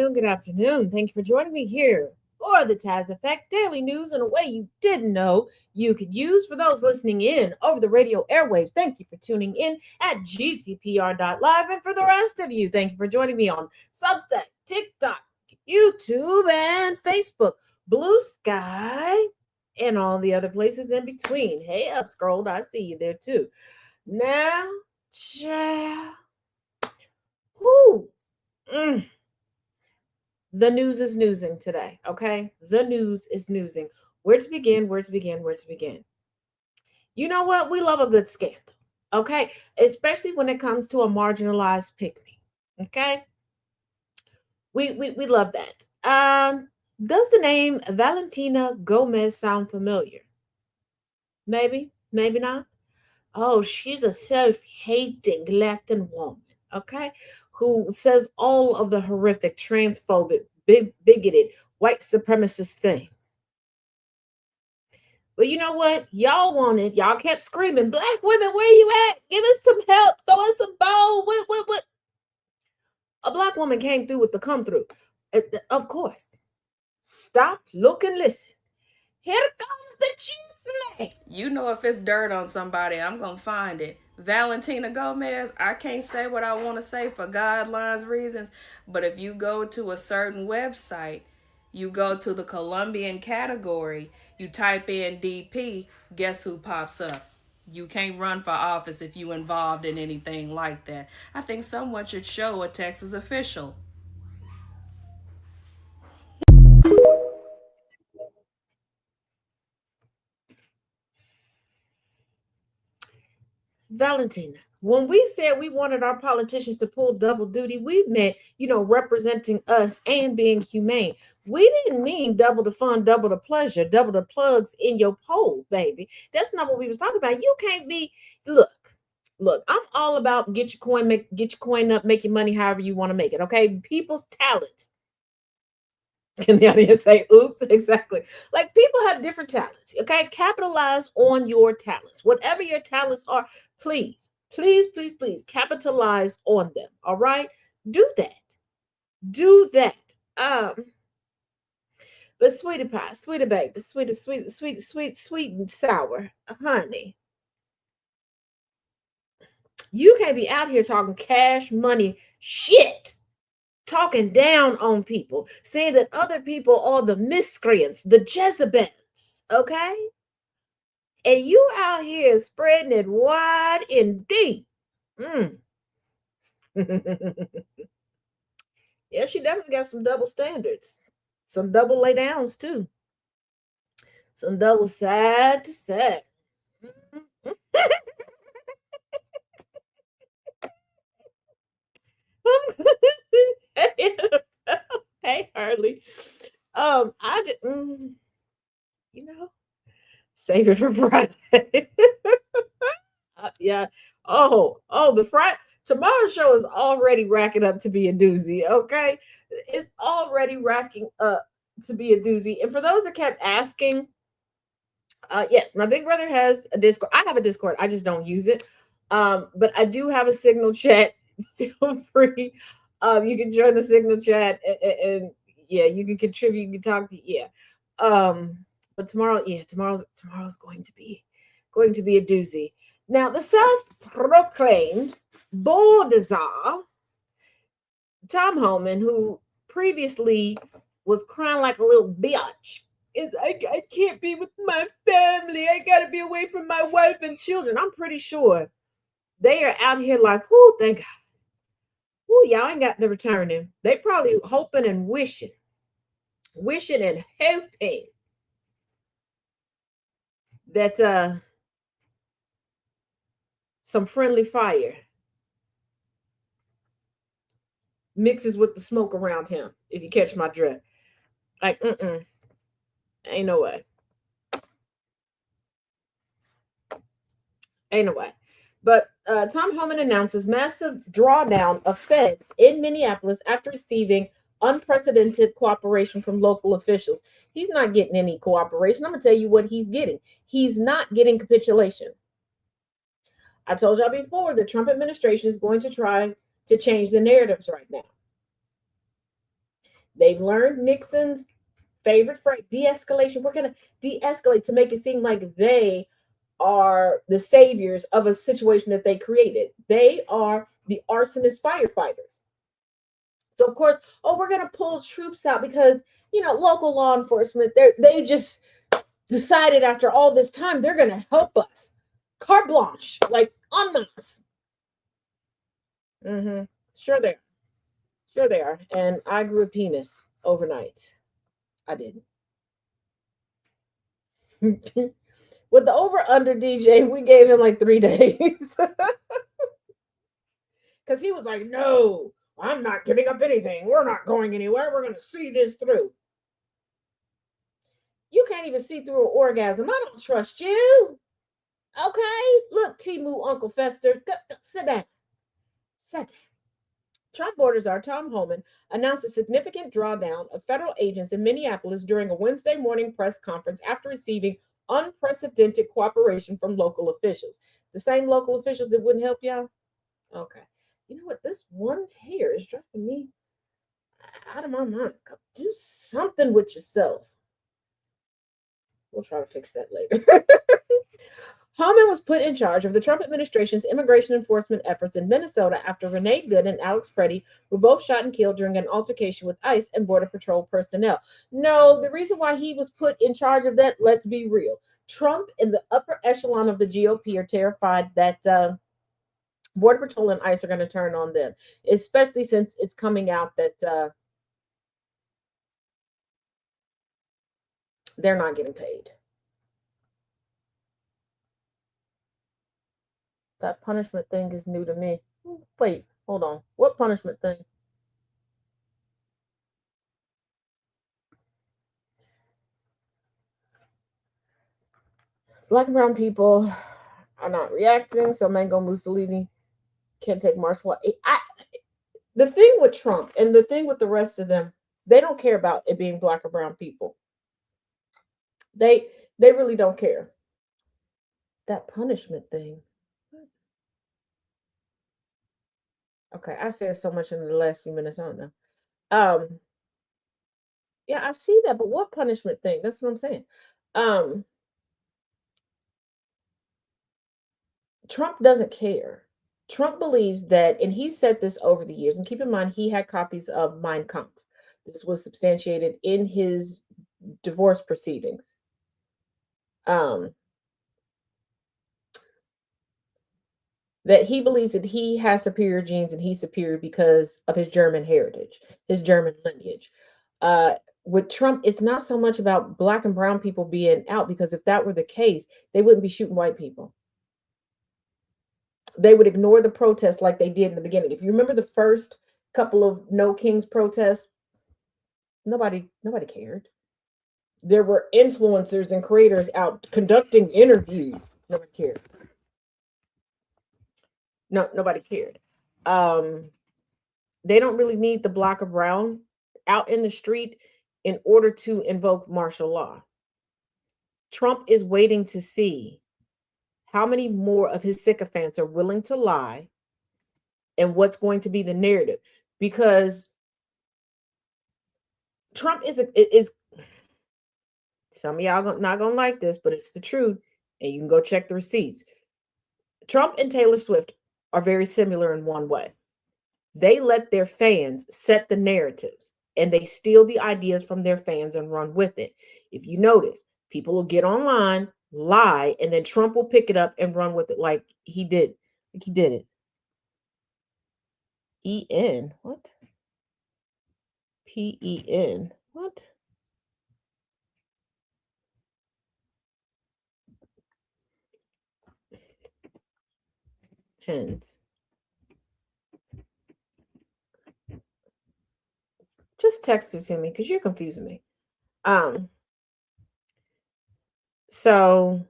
afternoon. Good afternoon. Thank you for joining me here for the Taz Effect daily news in a way you didn't know you could use. For those listening in over the radio airwaves, thank you for tuning in at gcpr.live. And for the rest of you, thank you for joining me on Substack, TikTok, YouTube, and Facebook, Blue Sky, and all the other places in between. Hey, up, scrolled. I see you there too. Now, child. Whoo. Mm. The news is newsing today, okay? The news is newsing. Where to begin? Where to begin? Where to begin? You know what? We love a good scandal, okay? Especially when it comes to a marginalized pygmy, okay? We love that. Does the name Valentina Gomez sound familiar? Maybe, maybe not. Oh, she's a self-hating Latin woman, okay, who says all of the horrific, transphobic, bigoted, white supremacist things. But you know what? Y'all kept screaming, Black women, where you at? Give us some help. Throw us some bone. What? A Black woman came through with the come through. Of course. Stop, look, and listen. Here comes the chisme. You know, if it's dirt on somebody, I'm going to find it. Valentina Gomez, I can't say what I want to say for guidelines reasons, but if you go to a certain website, you go to the Colombian category, you type in DP, guess who pops up? You can't run for office if you involved in anything like that. I think someone should show a Texas official. Valentina, when we said we wanted our politicians to pull double duty, we meant, representing us and being humane. We didn't mean double the fun, double the pleasure, double the plugs in your polls, baby. That's not what we was talking about. You can't be, look, I'm all about get your coin up, make your money however you want to make it. Okay. People's talents. Can the audience say, oops? Exactly. Like people have different talents. Okay. Capitalize on your talents. Whatever your talents are, please, please, please, please capitalize on them. All right. Do that. Do that. Um, but sweetie pie, sweetie baby, sweet and sour, honey. You can't be out here talking cash money shit, talking down on people, saying that other people are the miscreants, the Jezebels, okay? And you out here spreading it wide and deep. Mm. Yeah, she definitely got some double standards, some double lay downs too, some double side to side. Hey, Harley. I just, you know, save it for Friday. Yeah. The Friday tomorrow's show is already racking up to be a doozy. Okay, it's already racking up to be a doozy. And for those that kept asking, yes, my big brother has a Discord. I have a Discord. I just don't use it. But I do have a Signal chat. Feel free. You can join the Signal chat, and yeah, you can contribute. You can talk. Yeah. But tomorrow, yeah, tomorrow's going to be a doozy. Now, the self-proclaimed bulldozer Tom Holman, who previously was crying like a little bitch, I can't be with my family. I gotta be away from my wife and children. I'm pretty sure they are out here like, oh, thank God. Oh, y'all ain't got to return him. They probably hoping and wishing and hoping that some friendly fire mixes with the smoke around him, if you catch my drift. Like, ain't no way. Ain't no way. But Tom Homan announces massive drawdown of feds in Minneapolis after receiving unprecedented cooperation from local officials. He's not getting any cooperation. I'm going to tell you what he's getting. He's not getting capitulation. I told y'all before the Trump administration is going to try to change the narratives right now. They've learned Nixon's favorite phrase, de-escalation. We're going to de-escalate to make it seem like they are the saviors of a situation that they created. They are the arsonist firefighters. So of course, oh, we're gonna pull troops out because local law enforcement they just decided after all this time they're gonna help us. Carte blanche, like en masse. Mm-hmm. Sure they are. Sure they are. And I grew a penis overnight. I did. With the over under DJ, we gave him like 3 days. Because he was like, no, I'm not giving up anything. We're not going anywhere. We're going to see this through. You can't even see through an orgasm. I don't trust you. Okay? Look, Timu, Uncle Fester. Sit down. Sit down. Trump orders our Tom Homan announced a significant drawdown of federal agents in Minneapolis during a Wednesday morning press conference after receiving unprecedented cooperation from local officials. The same local officials that wouldn't help y'all? Okay. You know what? This one hair is driving me out of my mind. Do something with yourself. We'll try to fix that later. Hallman was put in charge of the Trump administration's immigration enforcement efforts in Minnesota after Renee Good and Alex Preddy were both shot and killed during an altercation with ICE and Border Patrol personnel. No, the reason why he was put in charge of that, let's be real. Trump and the upper echelon of the GOP are terrified that Border Patrol and ICE are going to turn on them, especially since it's coming out that they're not getting paid. That punishment thing is new to me. Wait, hold on. What punishment thing? Black and brown people are not reacting, so Mango Mussolini can't take martial law. The thing with Trump and the thing with the rest of them, they don't care about it being black or brown people. They they really don't care. That punishment thing. Okay, I said so much in the last few minutes. I don't know. Um, yeah, I see that, but what punishment thing? That's what I'm saying. Um, Trump doesn't care. Trump believes that, and he said this over the years, and keep in mind, he had copies of Mein Kampf. This was substantiated in his divorce proceedings. Um, that he believes that he has superior genes and he's superior because of his German heritage, his German lineage. Uh, with Trump, it's not so much about black and brown people being out because if that were the case, they wouldn't be shooting white people. They would ignore the protests like they did in the beginning. If you remember the first couple of No Kings protests, nobody cared. There were influencers and creators out conducting interviews. Nobody cared. No, nobody cared. Um, they don't really need the black or brown out in the street in order to invoke martial law. Trump is waiting to see how many more of his sycophants are willing to lie and what's going to be the narrative because Trump is some of y'all not gonna like this, but it's the truth, and you can go check the receipts. Trump and Taylor Swift are very similar in one way. They let their fans set the narratives and they steal the ideas from their fans and run with it. If you notice, people will get online, lie, and then Trump will pick it up and run with it like he did. Like he did it. E-N. What? P-E-N. What? Pens. Just text it to me because you're confusing me. Um, so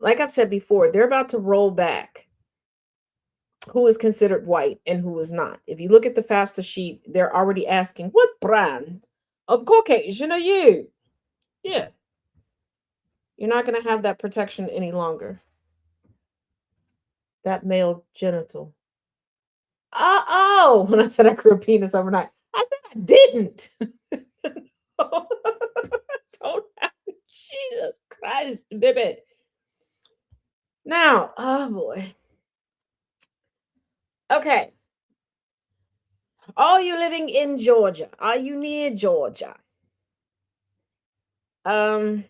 like I've said before, they're about to roll back who is considered white and who is not. If you look at the FAFSA sheet, they're already asking, what brand of Caucasian are you? Yeah, you're not going to have that protection any longer. That male genital. Oh, when I said I grew a penis overnight, I said I didn't. Don't have Jesus Christ, baby. Now, oh boy. Okay. Are you living in Georgia? Are you near Georgia? Um,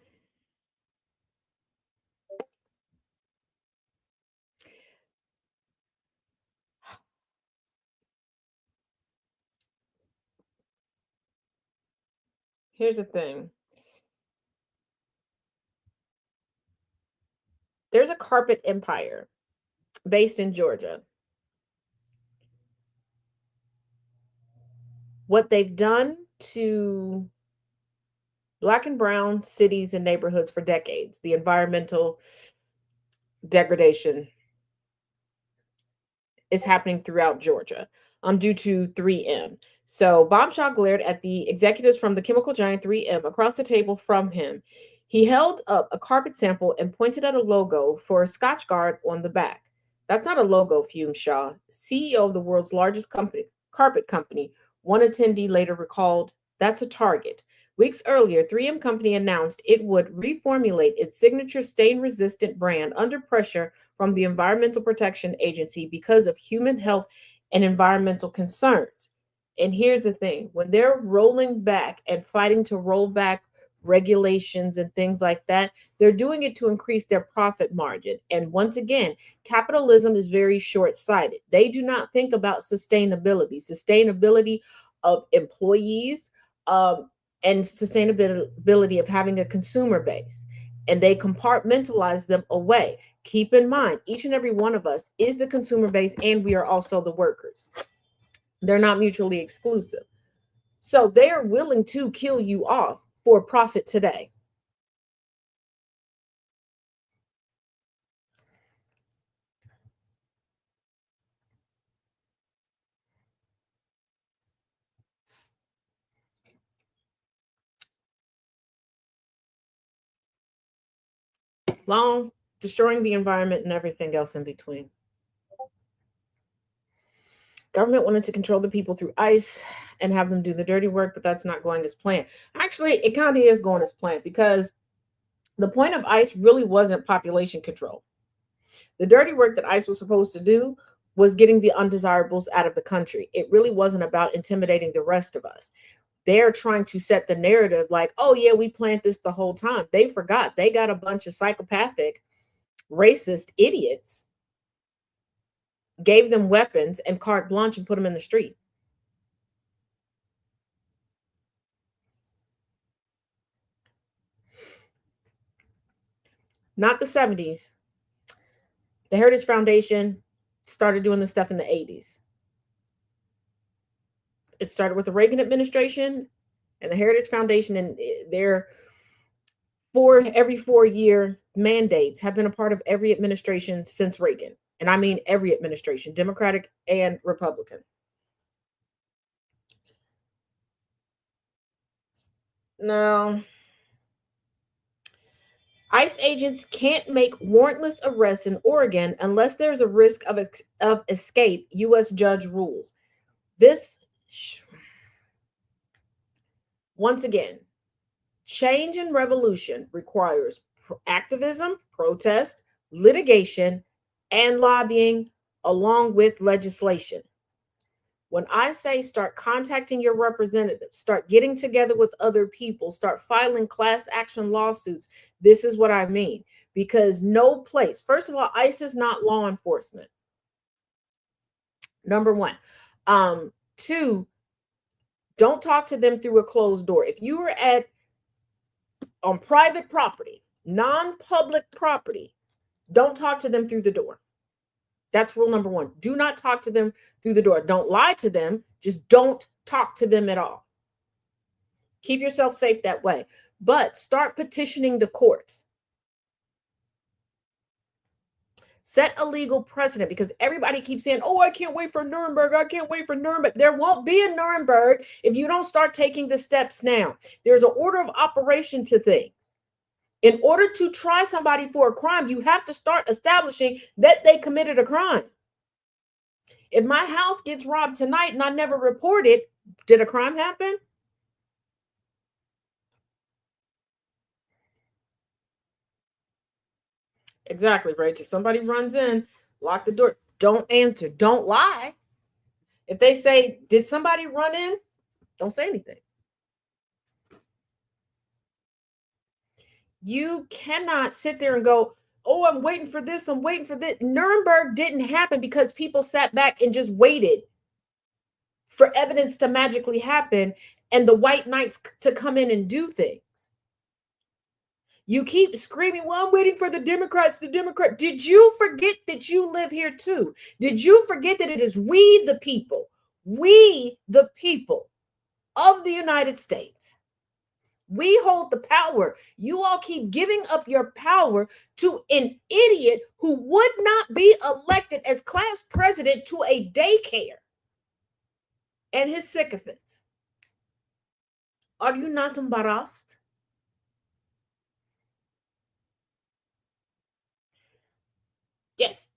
Here's the thing. There's a carpet empire based in Georgia. What they've done to Black and brown cities and neighborhoods for decades, the environmental degradation is happening throughout Georgia due to 3M. So bombshell glared at the executives from the chemical giant 3M across the table from him. He held up a carpet sample and pointed at a logo for a Scotch Guard on the back. That's not a logo, Fume Shaw, CEO of the world's largest carpet company. One attendee later recalled, that's a target. Weeks earlier, 3M Company announced it would reformulate its signature stain resistant brand under pressure from the Environmental Protection Agency because of human health and environmental concerns. And here's the thing, when they're rolling back and fighting to roll back regulations and things like that, they're doing it to increase their profit margin. And once again, capitalism is very short sighted. They do not think about sustainability of employees, and sustainability of having a consumer base. And they compartmentalize them away. Keep in mind, each and every one of us is the consumer base, and we are also the workers. They're not mutually exclusive. So they are willing to kill you off for profit today. Long destroying the environment and everything else in between. Government wanted to control the people through ICE and have them do the dirty work, but that's not going as planned. Actually, it kind of is going as planned because the point of ICE really wasn't population control. The dirty work that ICE was supposed to do was getting the undesirables out of the country. It really wasn't about intimidating the rest of us. They're trying to set the narrative like, oh, yeah, we planned this the whole time. They forgot they got a bunch of psychopathic, racist idiots, gave them weapons and carte blanche and put them in the street. Not the 70s. The Heritage Foundation started doing this stuff in the 80s. It started with the Reagan administration and the Heritage Foundation, and their every 4 year mandates have been a part of every administration since Reagan. And I mean every administration, Democratic and Republican. No. ICE agents can't make warrantless arrests in Oregon unless there's a risk of escape, U.S. judge rules. This, once again, change and revolution requires activism, protest, litigation, and lobbying, along with legislation. When I say start contacting your representatives, start getting together with other people, start filing class action lawsuits, this is what I mean. Because no place, first of all, ICE is not law enforcement. Number one. Two, don't talk to them through a closed door. If you are on private property, non-public property, don't talk to them through the door. That's rule number one. Do not talk to them through the door. Don't lie to them. Just don't talk to them at all. Keep yourself safe that way. But start petitioning the courts. Set a legal precedent, because everybody keeps saying, oh, I can't wait for Nuremberg. I can't wait for Nuremberg. There won't be a Nuremberg if you don't start taking the steps now. There's an order of operation to things. In order to try somebody for a crime, you have to start establishing that they committed a crime. If my house gets robbed tonight and I never report it, did a crime happen? Exactly, Rach. If somebody runs in, lock the door. Don't answer. Don't lie. If they say, "Did somebody run in?" Don't say anything. You cannot sit there and go, "Oh, I'm waiting for this. I'm waiting for this." Nuremberg didn't happen because people sat back and just waited for evidence to magically happen and the white knights to come in and do things. You keep screaming, "Well, I'm waiting for the Democrats, the Democrat." Did you forget that you live here too? Did you forget that it is we, the people of the United States, we hold the power. You all keep giving up your power to an idiot who would not be elected as class president to a daycare and his sycophants. Are you not embarrassed? Yes,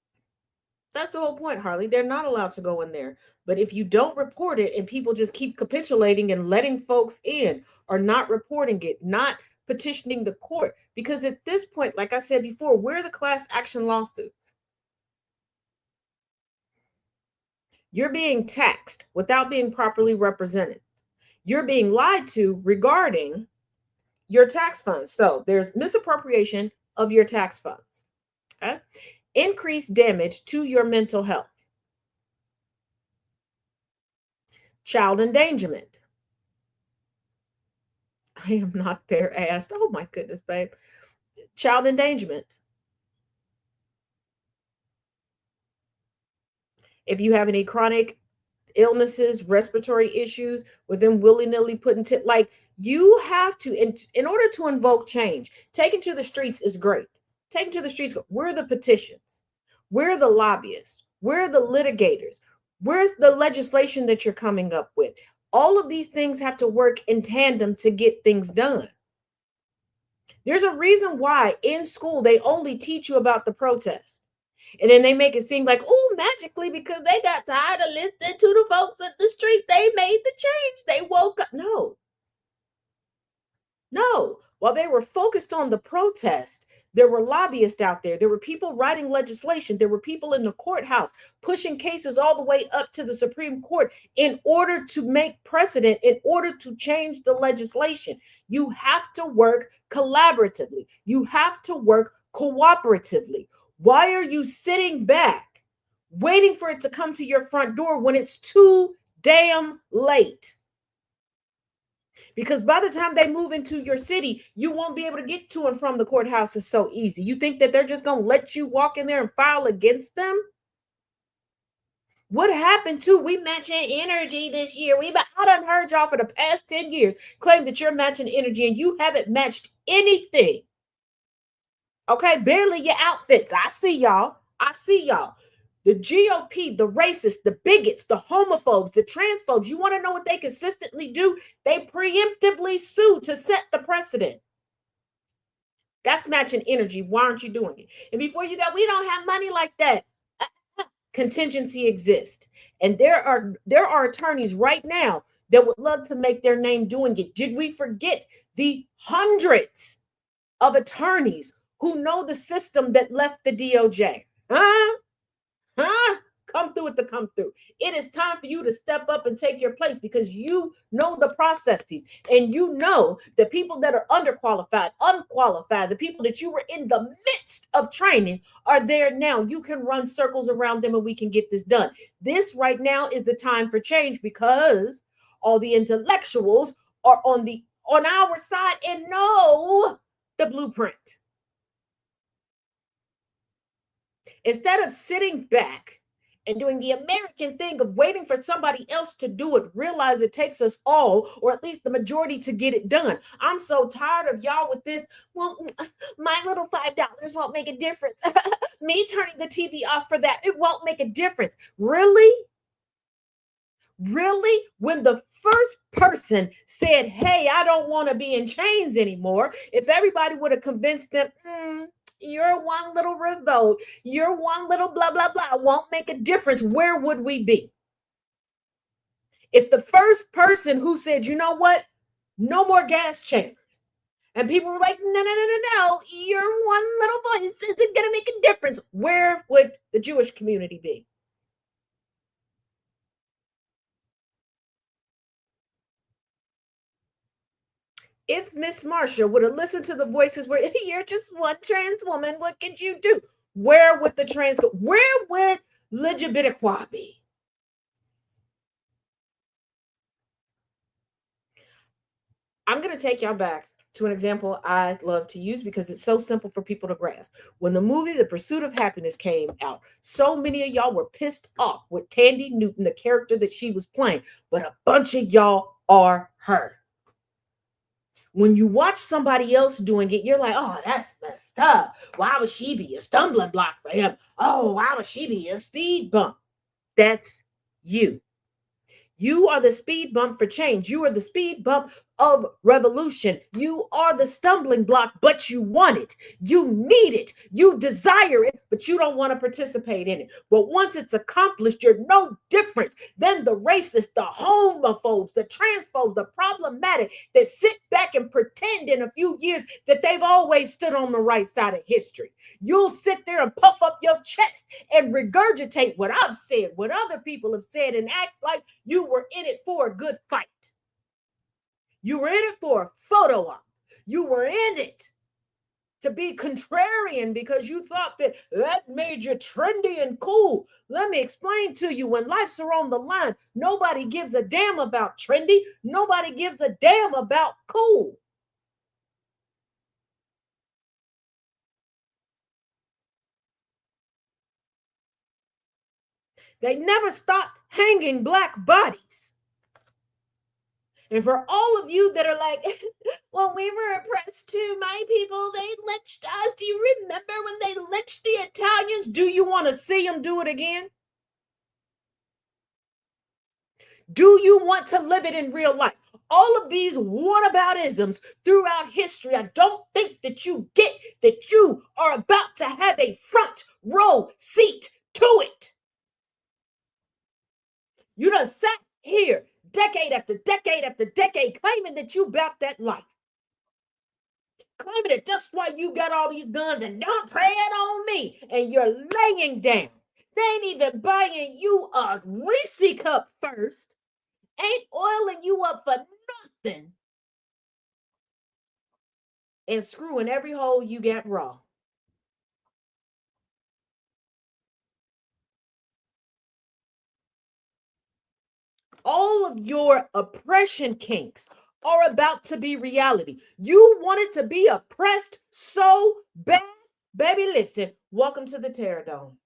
that's the whole point, Harley. They're not allowed to go in there. But if you don't report it and people just keep capitulating and letting folks in or not reporting it, not petitioning the court, because at this point, like I said before, we're the class action lawsuits. You're being taxed without being properly represented. You're being lied to regarding your tax funds. So there's misappropriation of your tax funds. Okay. Increased damage to your mental health. Child endangerment. I am not fair asked. Oh my goodness, babe. Child endangerment. If you have any chronic illnesses, respiratory issues, with them willy-nilly putting like you have to, in order to invoke change, taking to the streets is great. Taking to the streets, we're the petitions, we're the lobbyists, we're the litigators, where's the legislation that you're coming up with? All of these things have to work in tandem to get things done. There's a reason why in school they only teach you about the protest. And then they make it seem like, oh, magically, because they got tired of listening to the folks at the street, they made the change. They woke up. No, no. While they were focused on the protest, there were lobbyists out there. There were people writing legislation. There were people in the courthouse pushing cases all the way up to the Supreme Court in order to make precedent, in order to change the legislation. You have to work collaboratively. You have to work cooperatively. Why are you sitting back waiting for it to come to your front door when it's too damn late? Because by the time they move into your city, you won't be able to get to and from the courthouses so easy. You think that they're just going to let you walk in there and file against them? What happened to we matching energy this year? I done heard y'all for the past 10 years claim that you're matching energy and you haven't matched anything. Okay, barely your outfits. I see y'all. I see y'all. The GOP, the racists, the bigots, the homophobes, the transphobes, you want to know what they consistently do? They preemptively sue to set the precedent. That's matching energy. Why aren't you doing it? And before you go, we don't have money like that. Contingency exists. And there are attorneys right now that would love to make their name doing it. Did we forget the hundreds of attorneys who know the system that left the DOJ? Huh? Come through it to come through. It is time for you to step up and take your place because you know the processes and you know the people that are underqualified, unqualified, the people that you were in the midst of training are there now. You can run circles around them and we can get this done. This right now is the time for change because all the intellectuals are on our side and know the blueprint. Instead of sitting back and doing the American thing of waiting for somebody else to do it, realize it takes us all, or at least the majority, to get it done. I'm so tired of y'all with this. Well, my little $5 won't make a difference. Me turning the TV off for that, it won't make a difference. Really? Really? When the first person said, hey, I don't want to be in chains anymore, if everybody would have convinced them, your one little revolt, your one little blah, blah, blah won't make a difference, where would we be? If the first person who said, you know what, no more gas chambers, And people were like, no, no, no, no, no. Your one little voice isn't going to make a difference. Where would the Jewish community be? If Miss Marsha would have listened to the voices where you're just one trans woman, what could you do? Where would the trans go? Where would LGBTQI be? I'm going to take y'all back to an example I love to use because it's so simple for people to grasp. When the movie The Pursuit of Happiness came out, so many of y'all were pissed off with Tandy Newton, the character that she was playing, but a bunch of y'all are her. When you watch somebody else doing it, you're like, oh, that's messed up. Why would she be a stumbling block for him? Oh, why would she be a speed bump? That's you. You are the speed bump for change. You are the speed bump of revolution. You are the stumbling block, but you want it. You need it. You desire it, but you don't want to participate in it. But once it's accomplished, you're no different than the racists, the homophobes, the transphobes, the problematic that sit back and pretend in a few years that they've always stood on the right side of history. You'll sit there and puff up your chest and regurgitate what I've said, what other people have said, and act like you were in it for a good fight. You were in it for a photo op. You were in it to be contrarian because you thought that that made you trendy and cool. Let me explain to you, when life's are on the line, nobody gives a damn about trendy. Nobody gives a damn about cool. They never stopped hanging black bodies. And for all of you that are like, well, we were oppressed too, my people, they lynched us. Do you remember when they lynched the Italians? Do you want to see them do it again? Do you want to live it in real life? All of these whataboutisms throughout history, I don't think that you get that you are about to have a front row seat to it. You done sat here decade after decade after decade claiming that you about that life. Claiming that that's why you got all these guns and don't pray it on me. And you're laying down. They ain't even buying you a Reese cup first. Ain't oiling you up for nothing. And screwing every hole you got raw. All of your oppression kinks are about to be reality. You wanted to be oppressed so bad. Baby, listen, welcome to the Terror Dome.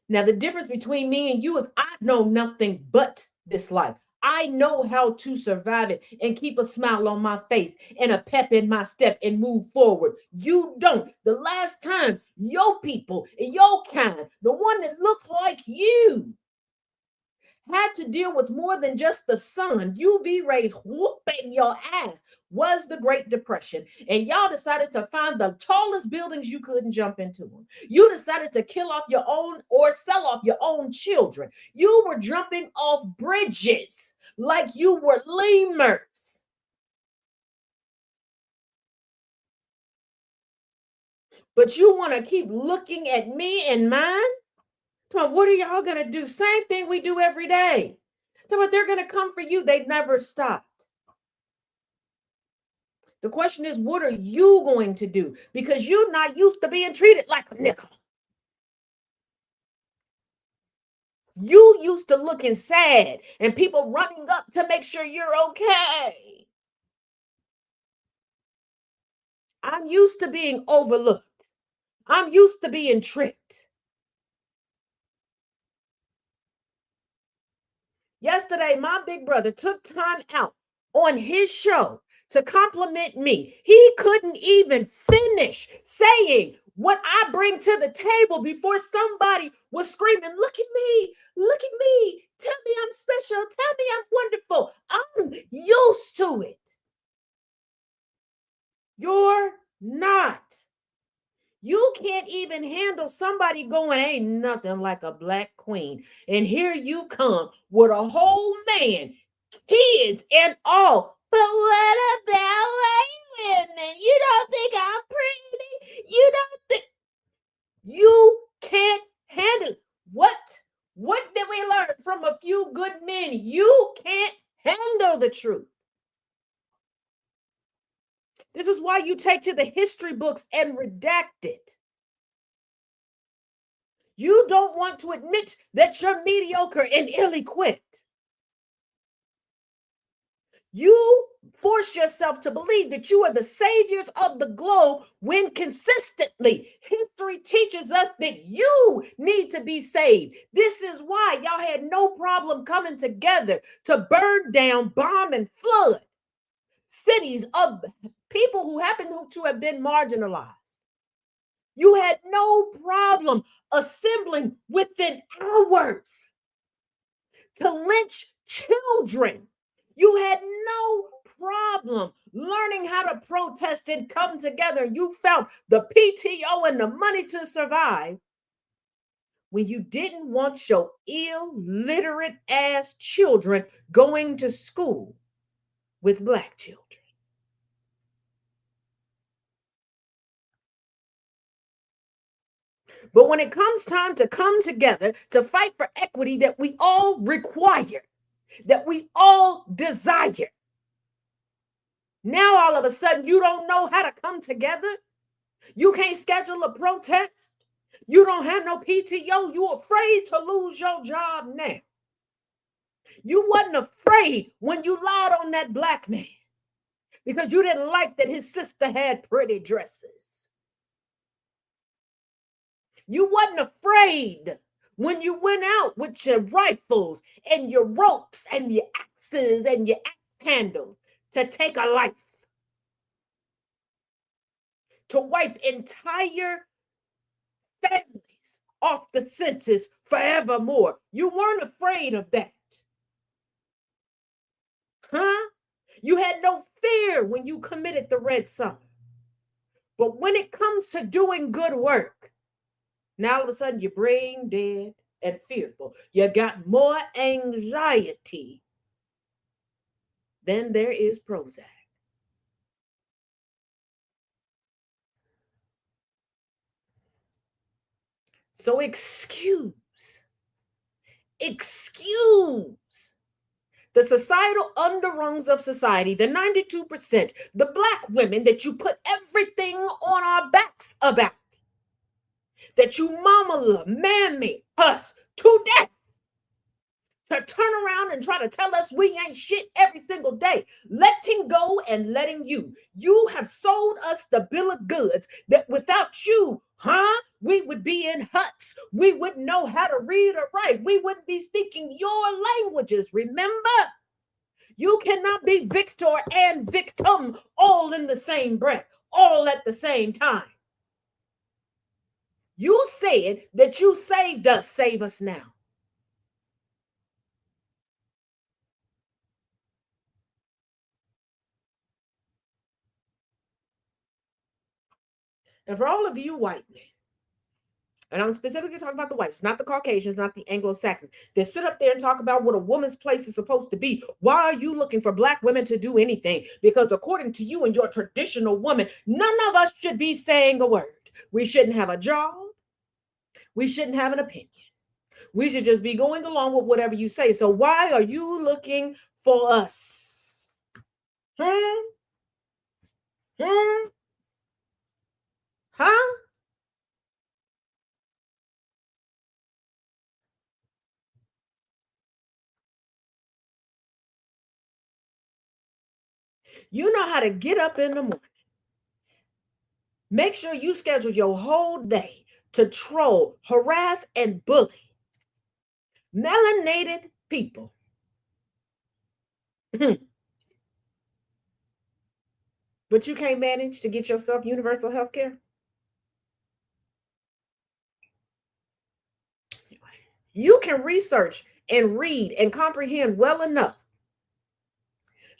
Now, the difference between me and you is I know nothing but this life. I know how to survive it and keep a smile on my face and a pep in my step and move forward. You don't. The last time your people and your kind, the one that looked like you, had to deal with more than just the sun, UV rays whooping your ass, was the Great Depression. And y'all decided to find the tallest buildings you couldn't jump into them. You decided to kill off your own or sell off your own children. You were jumping off bridges like you were lemurs. But you want to keep looking at me and mine? What are y'all going to do? Same thing we do every day. They're going to come for you. They never stopped. The question is, what are you going to do? Because you're not used to being treated like a nickel. You used to looking sad and people running up to make sure you're okay. I'm used to being overlooked. I'm used to being tricked. Yesterday, my big brother took time out on his show to compliment me. He couldn't even finish saying what I bring to the table before somebody was screaming, look at me, tell me I'm special, tell me I'm wonderful. I'm used to it. You're not. You can't even handle somebody going, ain't nothing like a black queen. And here you come with a whole man, kids and all. But what about you can't handle the truth. This is why you take to the history books and redact it. You don't want to admit that you're mediocre and ill-equipped. You force yourself to believe that you are the saviors of the globe when consistently history teaches us that you need to be saved. This is why y'all had no problem coming together to burn down, bomb, and flood cities of people who happen to have been marginalized. You had no problem assembling within hours to lynch children. You had no problem learning how to protest and come together. You found the PTO and the money to survive when you didn't want your illiterate ass children going to school with Black children. But when it comes time to come together to fight for equity that we all require, that we all desire, now all of a sudden you don't know how to come together. You can't schedule a protest. You don't have no PTO. You're afraid to lose your job now. You wasn't afraid when you lied on that Black man because you didn't like that his sister had pretty dresses. You wasn't afraid when you went out with your rifles and your ropes and your axes and your axe handles to take a life, to wipe entire families off the census forevermore. You weren't afraid of that. Huh? You had no fear when you committed the Red Summer. But when it comes to doing good work, now all of a sudden you're brain dead and fearful. You got more anxiety than there is Prozac. So excuse the societal underrungs of society, the 92%, the Black women that you put everything on our backs about, that you mama mammy us to death, to turn around and try to tell us we ain't shit every single day. Letting go and letting you. You have sold us the bill of goods that without you, we would be in huts. We wouldn't know how to read or write. We wouldn't be speaking your languages. Remember? You cannot be victor and victim all in the same breath, all at the same time. You said that you saved us, save us now. And for all of you white men, and I'm specifically talking about the whites, not the Caucasians, not the Anglo-Saxons, that sit up there and talk about what a woman's place is supposed to be. Why are you looking for Black women to do anything? Because according to you and your traditional woman, none of us should be saying a word. We shouldn't have a job. We shouldn't have an opinion. We should just be going along with whatever you say. So why are you looking for us? Hmm? Hmm? Huh? You know how to get up in the morning. Make sure you schedule your whole day to troll, harass, and bully melanated people. But you can't manage to get yourself universal health care? You can research and read and comprehend well enough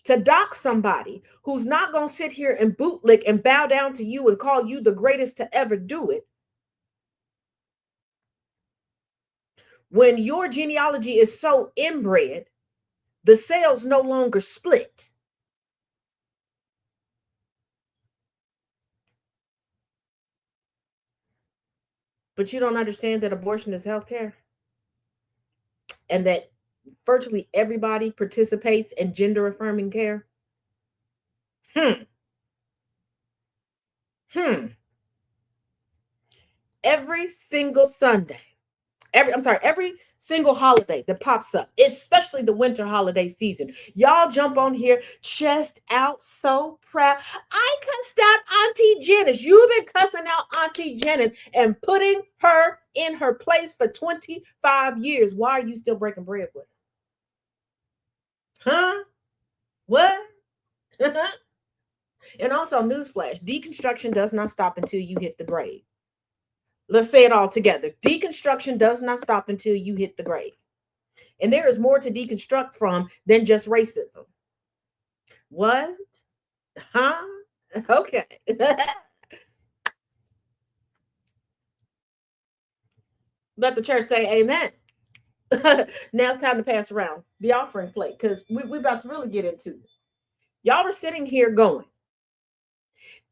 to dock somebody who's not going to sit here and bootlick and bow down to you and call you the greatest to ever do it when your genealogy is so inbred, the cells no longer split. But you don't understand that abortion is healthcare and that virtually everybody participates in gender affirming care? Hmm, hmm. Every single Sunday, every single holiday that pops up, especially the winter holiday season. Y'all jump on here, chest out, so proud. I cussed out Auntie Janice. You've been cussing out Auntie Janice and putting her in her place for 25 years. Why are you still breaking bread with her? Huh? What? And also, newsflash, deconstruction does not stop until you hit the grave. Let's say it all together. Deconstruction does not stop until you hit the grave. And there is more to deconstruct from than just racism. What? Huh? Okay. Let the church say amen. Now it's time to pass around the offering plate because we're about to really get into it. Y'all are sitting here going,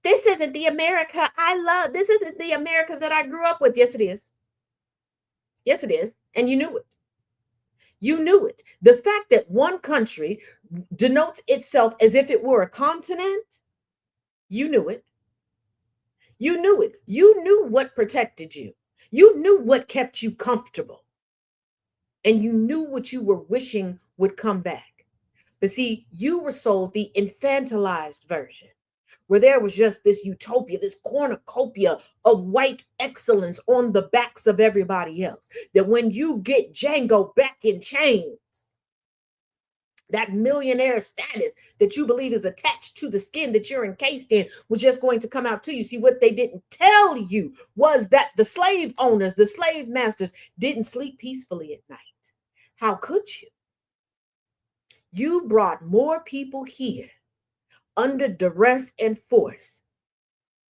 this isn't the America I love. This isn't the America that I grew up with. Yes, it is. Yes, it is. And you knew it. You knew it. The fact that one country denotes itself as if it were a continent, you knew it. You knew it. You knew what protected you. You knew what kept you comfortable. And you knew what you were wishing would come back. But see, you were sold the infantilized version, where there was just this utopia, this cornucopia of white excellence on the backs of everybody else. That when you get Django back in chains, that millionaire status that you believe is attached to the skin that you're encased in was just going to come out to you. See, what they didn't tell you was that the slave owners, the slave masters, didn't sleep peacefully at night. How could you? You brought more people here under duress and force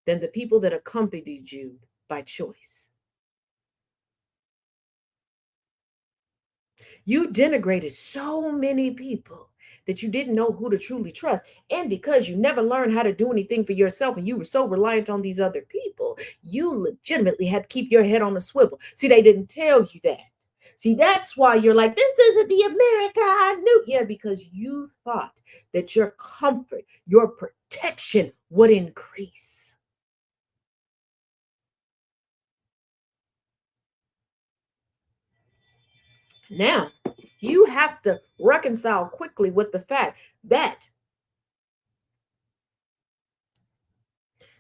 than the people that accompanied you by choice. You denigrated so many people that you didn't know who to truly trust. And because you never learned how to do anything for yourself and you were so reliant on these other people, you legitimately had to keep your head on a swivel. See, they didn't tell you that. See, that's why you're like, this isn't the America I knew. Yeah, because you thought that your comfort, your protection would increase. Now, you have to reconcile quickly with the fact that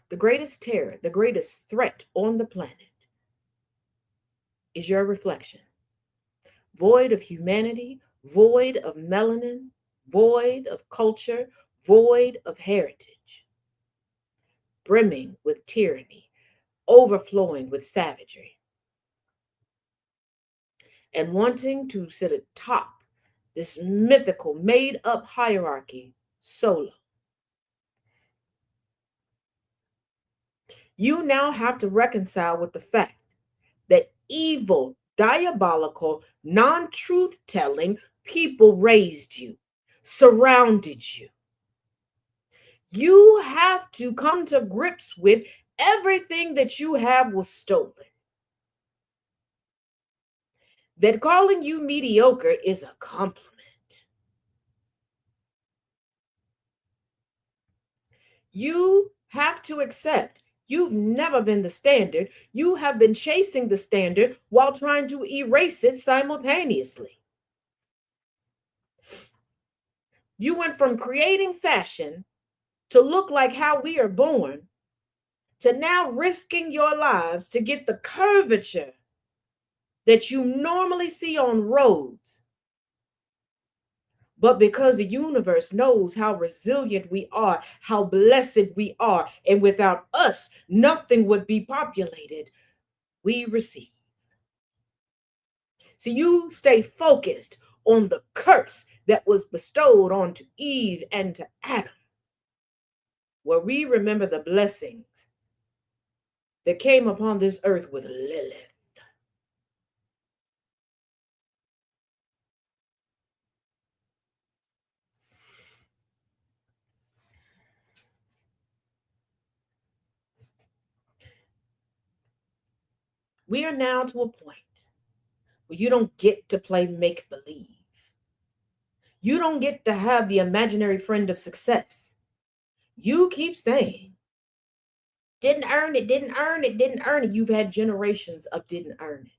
the greatest terror, the greatest threat on the planet is your reflection. Void of humanity, void of melanin, void of culture, void of heritage, brimming with tyranny, overflowing with savagery, and wanting to sit atop this mythical, made up hierarchy solo. You now have to reconcile with the fact that evil, diabolical, non truth telling people raised you, surrounded you. You have to come to grips with everything that you have was stolen. That calling you mediocre is a compliment. You have to accept you've never been the standard. You have been chasing the standard while trying to erase it simultaneously. You went from creating fashion to look like how we are born to now risking your lives to get the curvature that you normally see on roads. But because the universe knows how resilient we are, how blessed we are, and without us, nothing would be populated, we receive. So you stay focused on the curse that was bestowed onto Eve and to Adam, where we remember the blessings that came upon this earth with Lilith. We are now to a point where you don't get to play make believe. You don't get to have the imaginary friend of success. You keep saying, didn't earn it, didn't earn it, didn't earn it. You've had generations of didn't earn it.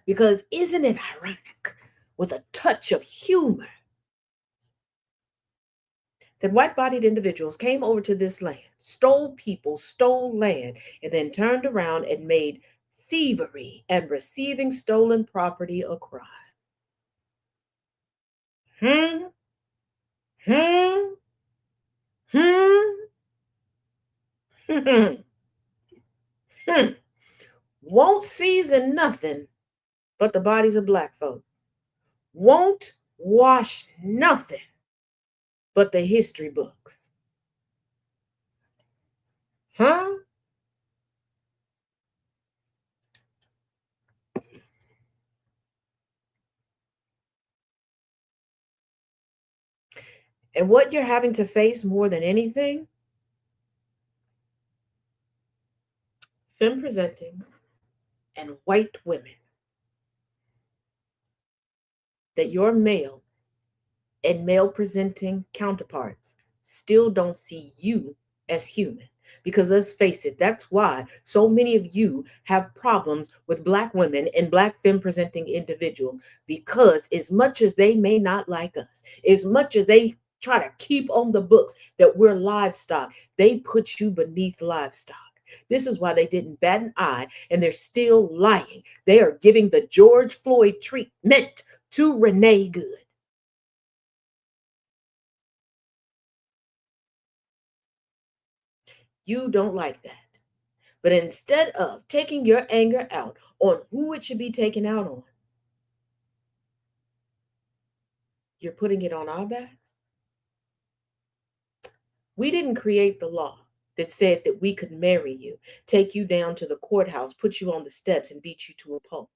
Because isn't it ironic, with a touch of humor, that white bodied individuals came over to this land, stole people, stole land, and then turned around and made thievery and receiving stolen property a crime? Hmm, hmm, hmm, hmm, hmm. Won't season nothing but the bodies of black folk. Won't wash nothing but the history books. Huh? And what you're having to face more than anything, femme presenting and white women, that your male and male presenting counterparts still don't see you as human. Because let's face it, that's why so many of you have problems with black women and black femme presenting individuals. Because as much as they may not like us, as much as they try to keep on the books that we're livestock, they put you beneath livestock. This is why they didn't bat an eye, and they're still lying. They are giving the George Floyd treatment to Renee Good. You don't like that. But instead of taking your anger out on who it should be taken out on, you're putting it on our backs. We didn't create the law that said that we could marry you, take you down to the courthouse, put you on the steps, and beat you to a pulp.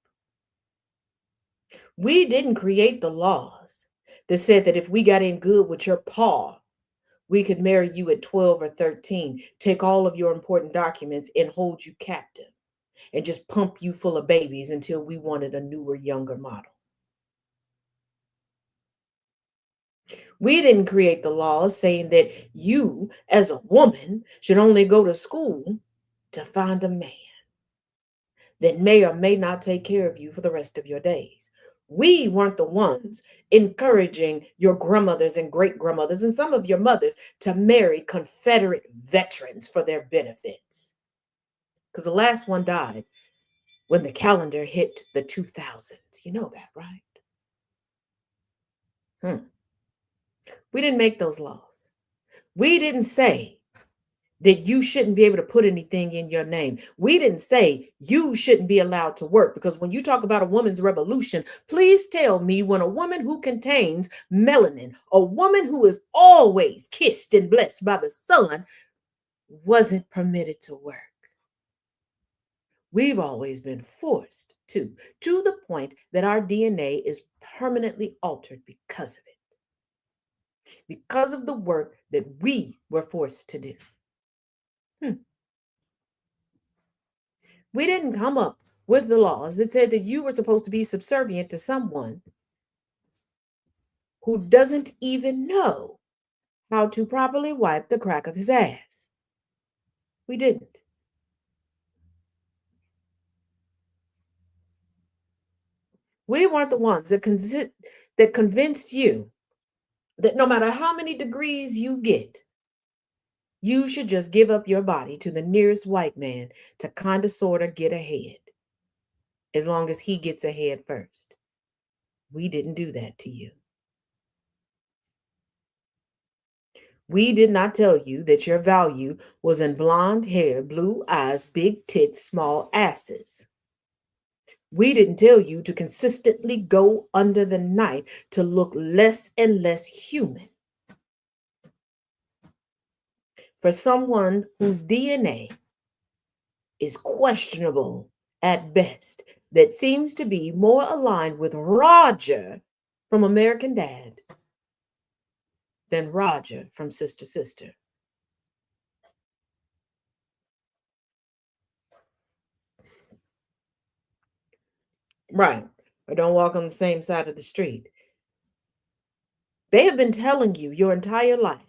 We didn't create the laws that said that if we got in good with your paw, we could marry you at 12 or 13, take all of your important documents, and hold you captive, and just pump you full of babies until we wanted a newer, younger model. We didn't create the laws saying that you, as a woman, should only go to school to find a man that may or may not take care of you for the rest of your days. We weren't the ones encouraging your grandmothers and great grandmothers and some of your mothers to marry Confederate veterans for their benefits. Because the last one died when the calendar hit the 2000s. You know that, right? Hmm. We didn't make those laws. We didn't say that you shouldn't be able to put anything in your name. We didn't say you shouldn't be allowed to work, because when you talk about a woman's revolution, please tell me when a woman who contains melanin, a woman who is always kissed and blessed by the sun, wasn't permitted to work. We've always been forced to the point that our DNA is permanently altered because of it, because of the work that we were forced to do. Hmm. We didn't come up with the laws that said that you were supposed to be subservient to someone who doesn't even know how to properly wipe the crack of his ass. We didn't. We weren't the ones that convinced you that no matter how many degrees you get, you should just give up your body to the nearest white man to kind of sort of get ahead, as long as he gets ahead first. We didn't do that to you. We did not tell you that your value was in blonde hair, blue eyes, big tits, small asses. We didn't tell you to consistently go under the knife to look less and less human. For someone whose DNA is questionable at best, that seems to be more aligned with Roger from American Dad than Roger from Sister Sister. Right. Or don't walk on the same side of the street. They have been telling you your entire life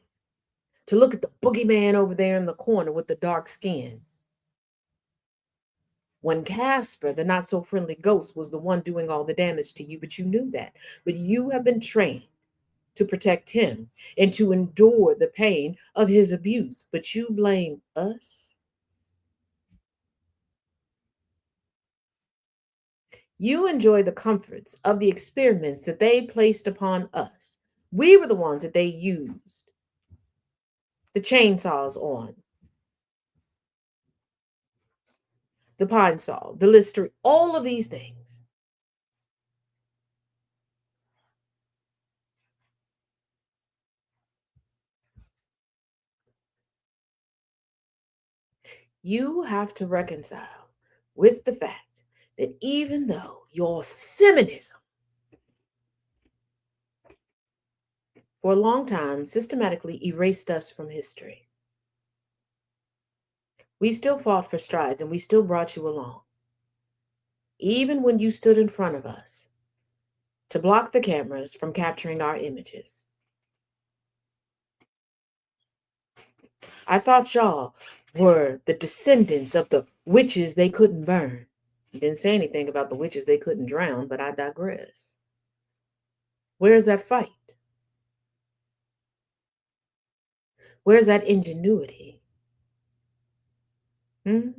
to look at the boogeyman over there in the corner with the dark skin. When Casper, the not so friendly ghost, was the one doing all the damage to you, but you knew that. But you have been trained to protect him and to endure the pain of his abuse. But you blame us. You enjoy the comforts of the experiments that they placed upon us. We were the ones that they used the chainsaws on, the pine saw, the lister, all of these things. You have to reconcile with the fact that even though your feminism for a long time systematically erased us from history, we still fought for strides and we still brought you along. Even when you stood in front of us to block the cameras from capturing our images. I thought y'all were the descendants of the witches they couldn't burn. You didn't say anything about the witches they couldn't drown, but I digress. Where's that fight? Where's that ingenuity? Hmm?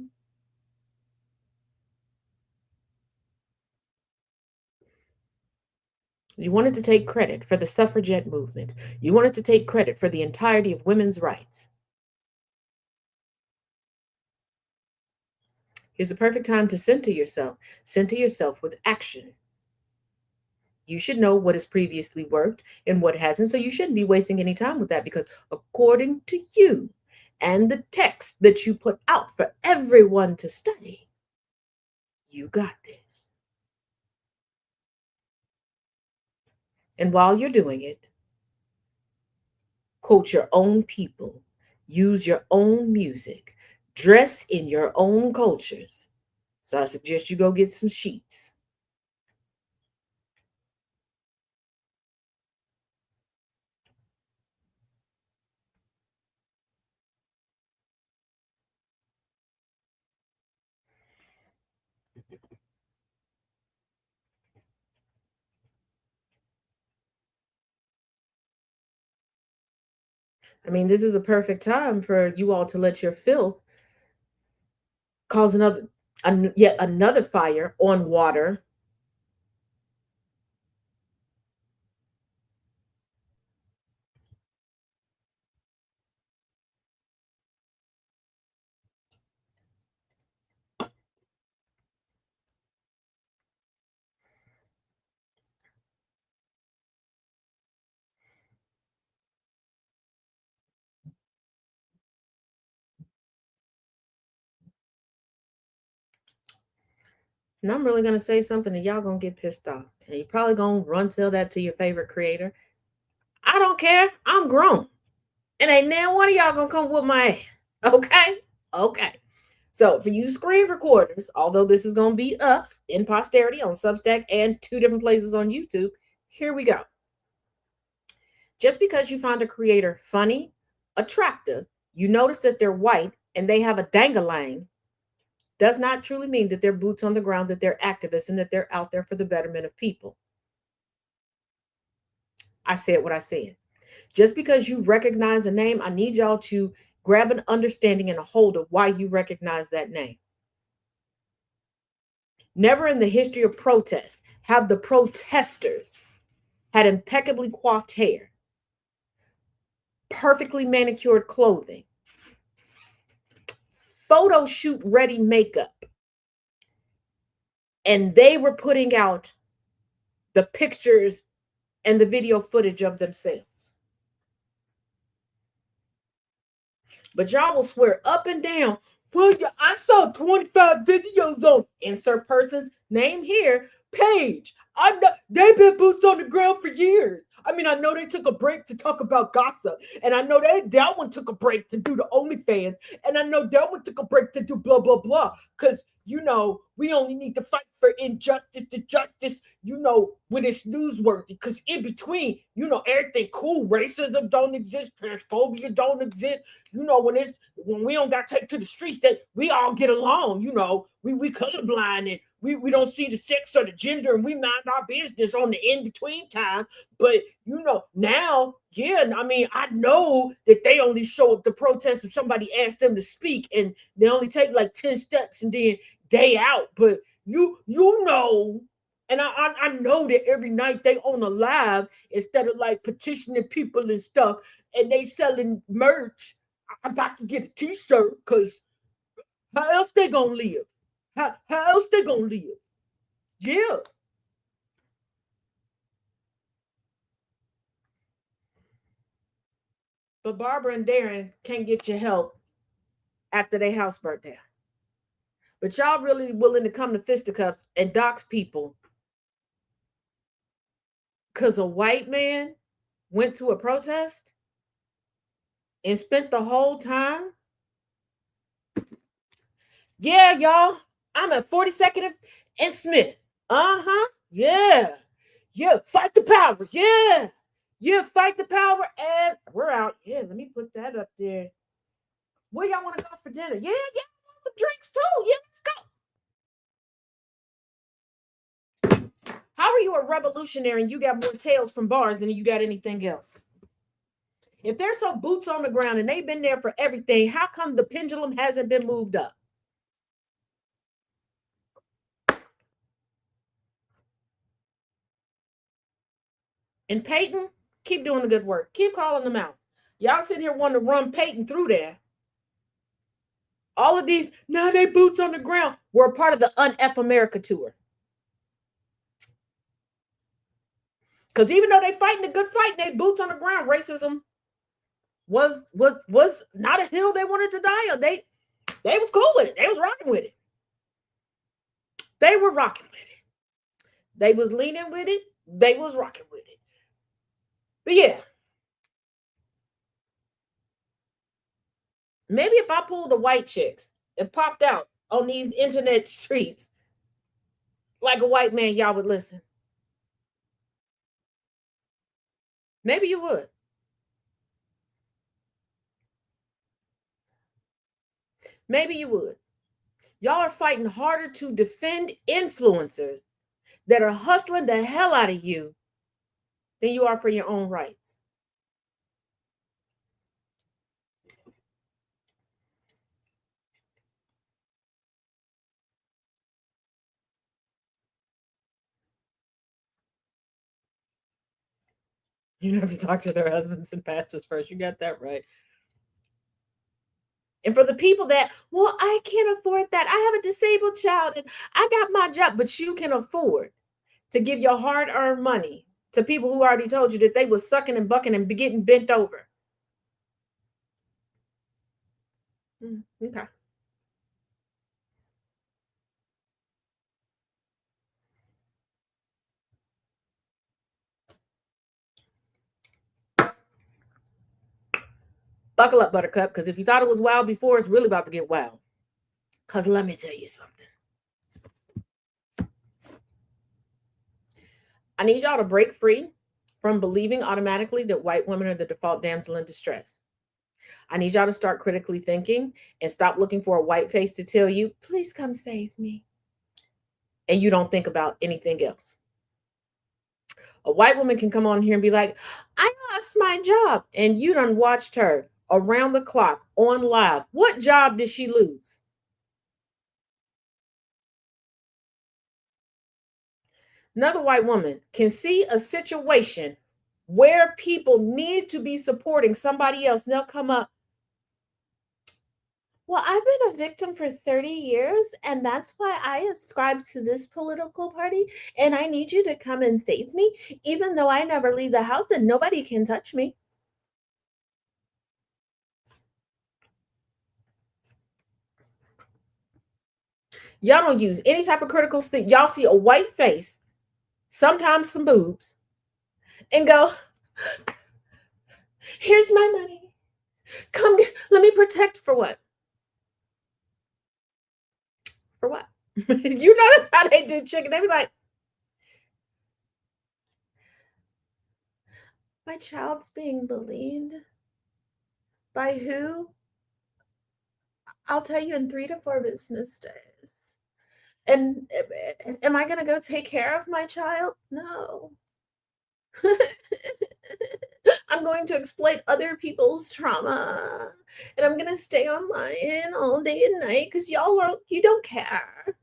You wanted to take credit for the suffragette movement. You wanted to take credit for the entirety of women's rights. Here's the perfect time to center yourself. Center yourself with action. You should know what has previously worked and what hasn't. So you shouldn't be wasting any time with that because, according to you and the text that you put out for everyone to study, you got this. And while you're doing it, quote your own people, use your own music, dress in your own cultures. So I suggest you go get some sheets. I mean, this is a perfect time for you all to let your filth cause yet another fire on water. And I'm really gonna say something and y'all gonna get pissed off. And you're probably gonna run tell that to your favorite creator. I don't care. I'm grown. And ain't now one of y'all gonna come whoop my ass. Okay? Okay. So for you screen recorders, although this is gonna be up in posterity on Substack and two different places on YouTube, here we go. Just because you find a creator funny, attractive, you notice that they're white and they have a dangalang, does not truly mean that they're boots on the ground, that they're activists, and that they're out there for the betterment of people. I said what I said. Just because you recognize a name, I need y'all to grab an understanding and a hold of why you recognize that name. Never in the history of protest have the protesters had impeccably coiffed hair, perfectly manicured clothing, photo shoot ready makeup, and they were putting out the pictures and the video footage of themselves. But y'all will swear up and down, well, yeah, I saw 25 videos on insert person's name here, page. I know they've been boots on the ground for years. I mean, I know they took a break to talk about gossip, and I know that one took a break to do the OnlyFans, and I know that one took a break to do blah blah blah. Because we only need to fight for injustice to justice, when it's newsworthy. Because in between, everything cool. Racism don't exist, transphobia don't exist. When we don't got to take to the streets, that we all get along. We colorblind, and we don't see the sex or the gender, and we mind our business on the in between time. But now, yeah, I mean, I know that they only show up to protest if somebody asks them to speak, and they only take like 10 steps and then they out. But and I know that every night they on a live instead of like petitioning people and stuff, and they selling merch. I got to get a t-shirt, because how else they gonna live? How else they gonna live? Yeah. But Barbara and Darren can't get your help after their house burnt down. But y'all really willing to come to fisticuffs and dox people because a white man went to a protest and spent the whole time? Yeah, y'all. I'm at 42nd and Smith. Uh-huh. Yeah. Yeah. Fight the power. Yeah. Yeah. Fight the power. And we're out. Yeah. Let me put that up there. Where y'all want to go for dinner? Yeah. Yeah. Some drinks too. Yeah. Let's go. How are you a revolutionary and you got more tails from bars than you got anything else? If they're so boots on the ground and they've been there for everything, how come the pendulum hasn't been moved up? And Peyton, keep doing the good work. Keep calling them out. Y'all sitting here wanting to run Peyton through there. All of these, now they boots on the ground, were a part of the Un-F America tour. Because even though they fighting a good fight, they boots on the ground, racism was not a hill they wanted to die on. They was cool with it. They was rocking with it. They were rocking with it. They was leaning with it. They was rocking with it. But yeah, maybe if I pulled the white chicks and popped out on these internet streets like a white man, y'all would listen. Maybe you would. Maybe you would. Y'all are fighting harder to defend influencers that are hustling the hell out of you than you are for your own rights. You have to talk to their husbands and pastors first. You got that right. And for the people that, well, I can't afford that. I have a disabled child and I got my job, but you can afford to give your hard-earned money to people who already told you that they was sucking and bucking and getting bent over. Okay. Buckle up, Buttercup, because if you thought it was wild before, it's really about to get wild. Because let me tell you something. I need y'all to break free from believing automatically that white women are the default damsel in distress. I need y'all to start critically thinking and stop looking for a white face to tell you, please come save me. And you don't think about anything else. A white woman can come on here and be like, I lost my job. And you done watched her around the clock on live. What job did she lose? Another white woman can see a situation where people need to be supporting somebody else, and they'll come up. Well, I've been a victim for 30 years, and that's why I ascribe to this political party, and I need you to come and save me, even though I never leave the house and nobody can touch me. Y'all don't use any type of critical thing. Y'all see a white face, sometimes some boobs, and go, here's my money. Come, let me protect for what? For what? You notice how they do chicken? They be like, my child's being bullied. By who? I'll tell you in 3 to 4 business days. And am I going to go take care of my child? No. I'm going to exploit other people's trauma. And I'm going to stay online all day and night because you don't care.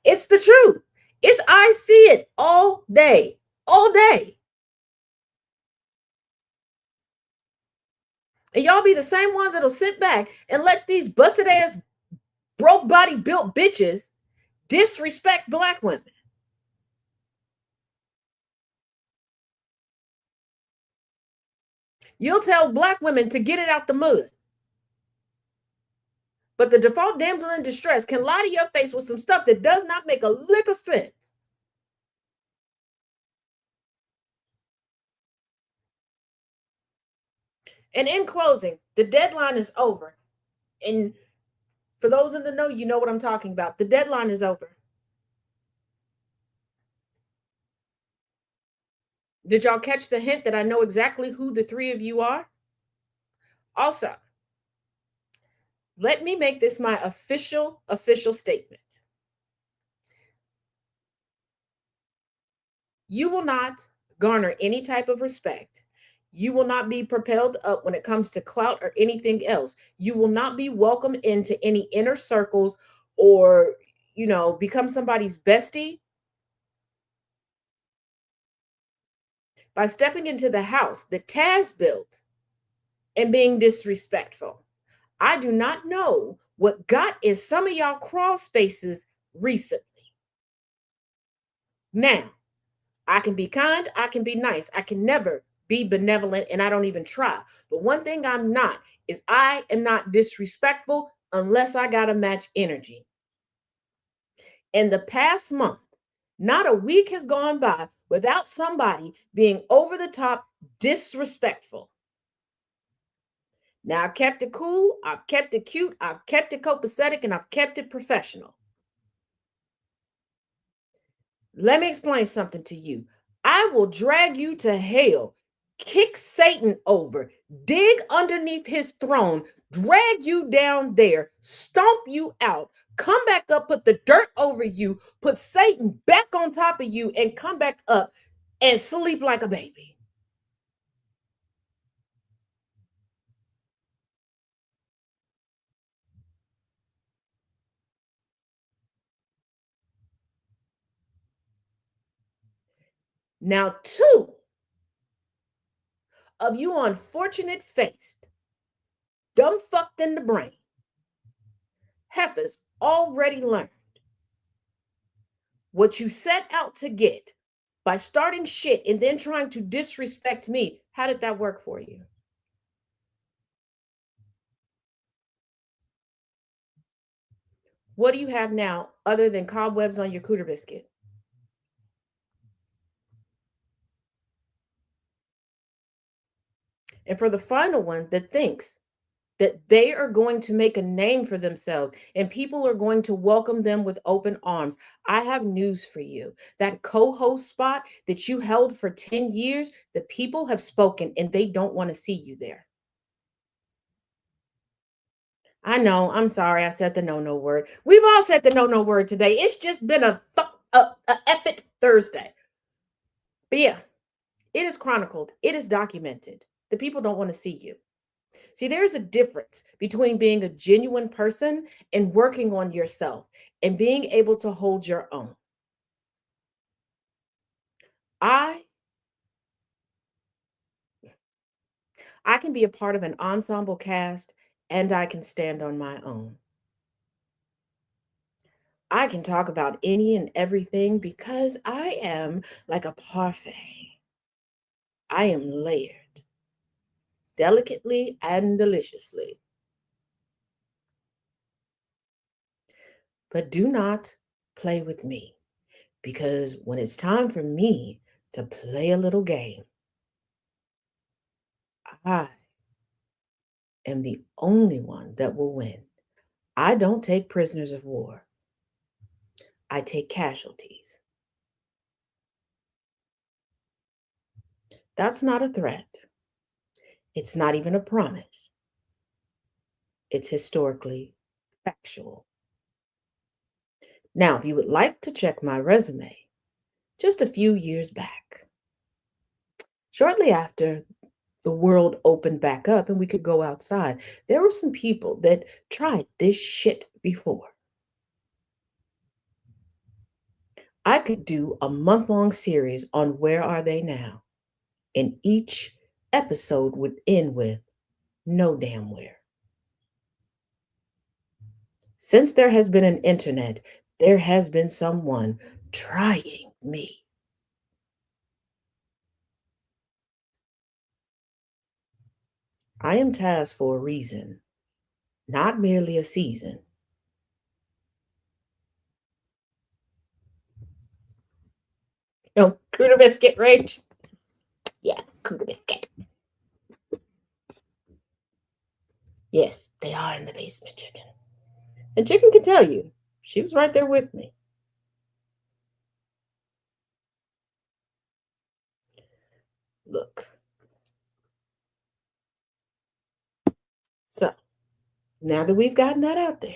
It's the truth. I see it all day, all day. And y'all be the same ones that'll sit back and let these busted ass, broke body built bitches disrespect black women. You'll tell black women to get it out the mud. But the default damsel in distress can lie to your face with some stuff that does not make a lick of sense. And in closing, the deadline is over. And for those in the know, you know what I'm talking about. The deadline is over. Did y'all catch the hint that I know exactly who the three of you are? Also, let me make this my official statement. You will not garner any type of respect. You will not be propelled up when it comes to clout or anything else. You will not be welcomed into any inner circles or, become somebody's bestie by stepping into the house that Taz built and being disrespectful. I do not know what got in some of y'all crawl spaces recently. Now, I can be kind, I can be nice. I can never be benevolent, and I don't even try. But one thing I'm not is I am not disrespectful unless I got to match energy. In the past month, not a week has gone by without somebody being over the top disrespectful. Now, I've kept it cool, I've kept it cute, I've kept it copacetic, and I've kept it professional. Let me explain something to you. I will drag you to hell, kick Satan over, dig underneath his throne, drag you down there, stomp you out, come back up, put the dirt over you, put Satan back on top of you, and come back up and sleep like a baby. Now, two of you unfortunate faced, dumb fucked in the brain, heifers already learned what you set out to get by starting shit and then trying to disrespect me. How did that work for you? What do you have now other than cobwebs on your cooter biscuit? And for the final one that thinks that they are going to make a name for themselves and people are going to welcome them with open arms, I have news for you. That co host spot that you held for 10 years, the people have spoken and they don't want to see you there. I know. I'm sorry. I said the no word. We've all said the no word today. It's just been a effort Thursday. But yeah, it is chronicled. It is documented. The people don't want to see you. See, there's a difference between being a genuine person and working on yourself and being able to hold your own. I I can be a part of an ensemble cast and I can stand on my own. I can talk about any and everything because I am like a parfait. I am layered, delicately and deliciously. But do not play with me because when it's time for me to play a little game, I am the only one that will win. I don't take prisoners of war, I take casualties. That's not a threat. It's not even a promise. It's historically factual. Now, if you would like to check my resume, just a few years back, shortly after the world opened back up and we could go outside, there were some people that tried this shit before. I could do a month-long series on Where Are They Now? And each episode would end with no damn where. Since there has been an internet, there has been someone trying me. I am Taz for a reason, not merely a season. Cooter biscuit rage. Yeah, cooter biscuit. Yes, they are in the basement, chicken. And chicken can tell you, she was right there with me. Look. So, now that we've gotten that out there,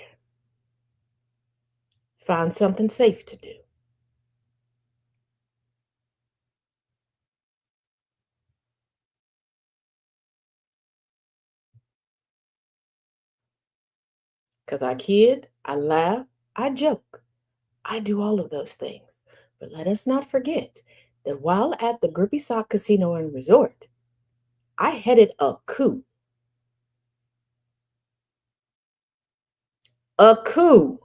find something safe to do. Because I kid, I laugh, I joke. I do all of those things. But let us not forget that while at the Grippy Sock Casino and Resort, I headed a coup. A coup.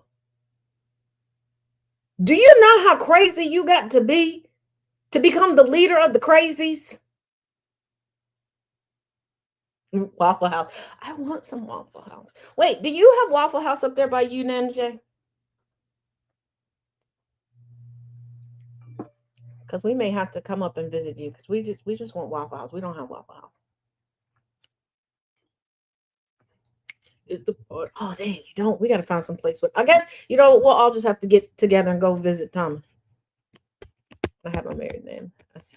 Do you know how crazy you got to be to become the leader of the crazies? Waffle House. I want some Waffle House. Wait, do you have Waffle House up there by you, Nana J? Because we may have to come up and visit you because we just want Waffle House. We don't have Waffle House. Is the part? Oh dang, you don't. We got to find some place. But I guess we'll all just have to get together and go visit Thomas. I have my married name. That's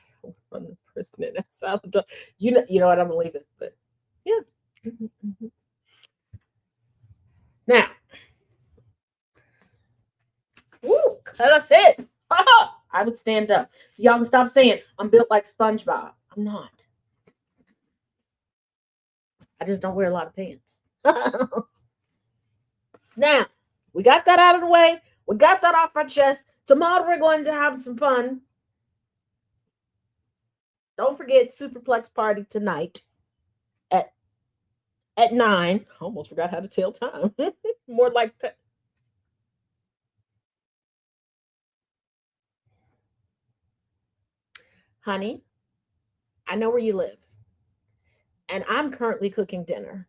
from the person in El Salvador. You know what? I'm gonna leave it. But yeah. Now, woo, that's it. I would stand up. So y'all can stop saying I'm built like SpongeBob. I'm not. I just don't wear a lot of pants. Now, we got that out of the way. We got that off our chest. Tomorrow we're going to have some fun. Don't forget Superplex Party tonight at 9. Almost forgot how to tell time. More like honey, I know where you live. And I'm currently cooking dinner.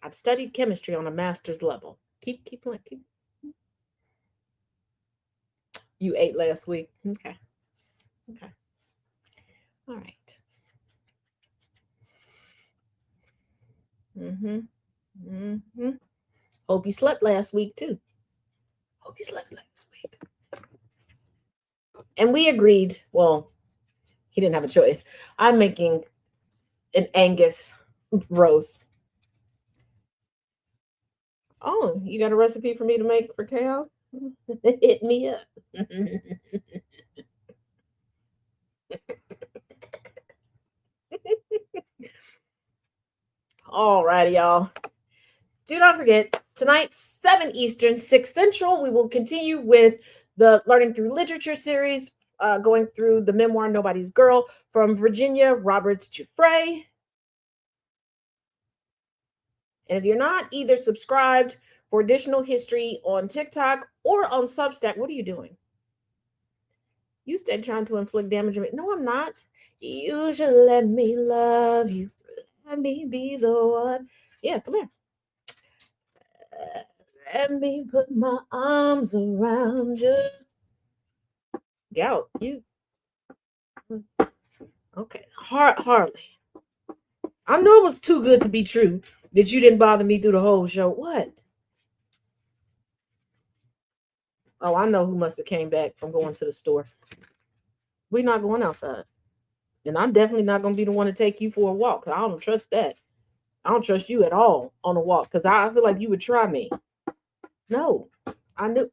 I've studied chemistry on a master's level. Keep playing. You ate last week. Okay. All right. Hope you slept last week too. Hope you slept last week. And we agreed. Well, he didn't have a choice. I'm making an Angus roast. Oh, you got a recipe for me to make for Cal? Hit me up. All righty, y'all. Do not forget, tonight, 7 Eastern, 6 Central, we will continue with the Learning Through Literature series, going through the memoir Nobody's Girl from Virginia Roberts Giuffre. And if you're not either subscribed for additional history on TikTok or on Substack, what are you doing? You stay trying to inflict damage on me. No, I'm not. You should let me love you. Let me be the one. Yeah, come here. Let me put my arms around you. Gout, you okay? Hardly. I know it was too good to be true that you didn't bother me through the whole show. What? Oh, I know who must have came back from going to the store. We're not going outside. And I'm definitely not going to be the one to take you for a walk. I don't trust that. I don't trust you at all on a walk because I feel like you would try me. No, I knew.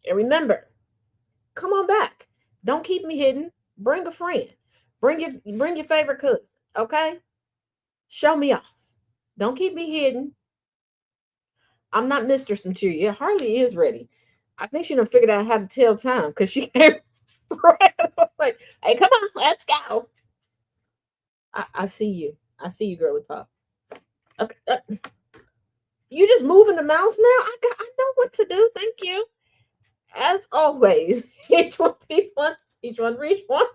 And remember, come on back. Don't keep me hidden. Bring a friend. Bring your favorite cousin. Okay? Show me off. Don't keep me hidden. I'm not mistress material. Yeah, Harley is ready. I think she done figured out how to tell time because she came right. Like, hey, come on, let's go. I see you. I see you, girly pop. Okay, you just moving the mouse now? I know what to do. Thank you. As always, each one, reach one.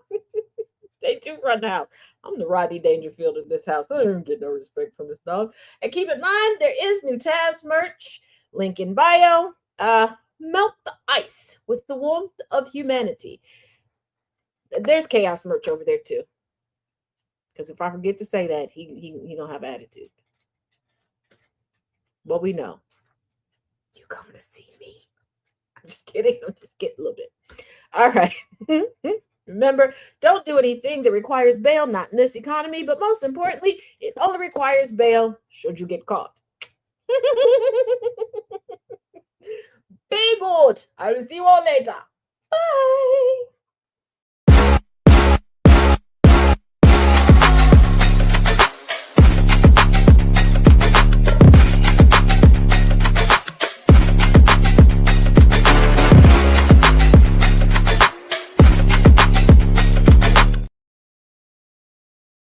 They do run the house. I'm the Rodney Dangerfield of this house. I don't get no respect from this dog. And keep in mind, there is new Taz merch. Link in bio. Melt the ice with the warmth of humanity. There's chaos merch over there too. Because if I forget to say that, he don't have attitude. But we know. You coming to see me. I'm just kidding. I'm just kidding a little bit. All right. Remember, don't do anything that requires bail, not in this economy, but most importantly, it only requires bail should you get caught. Be good. I will see you all later. Bye.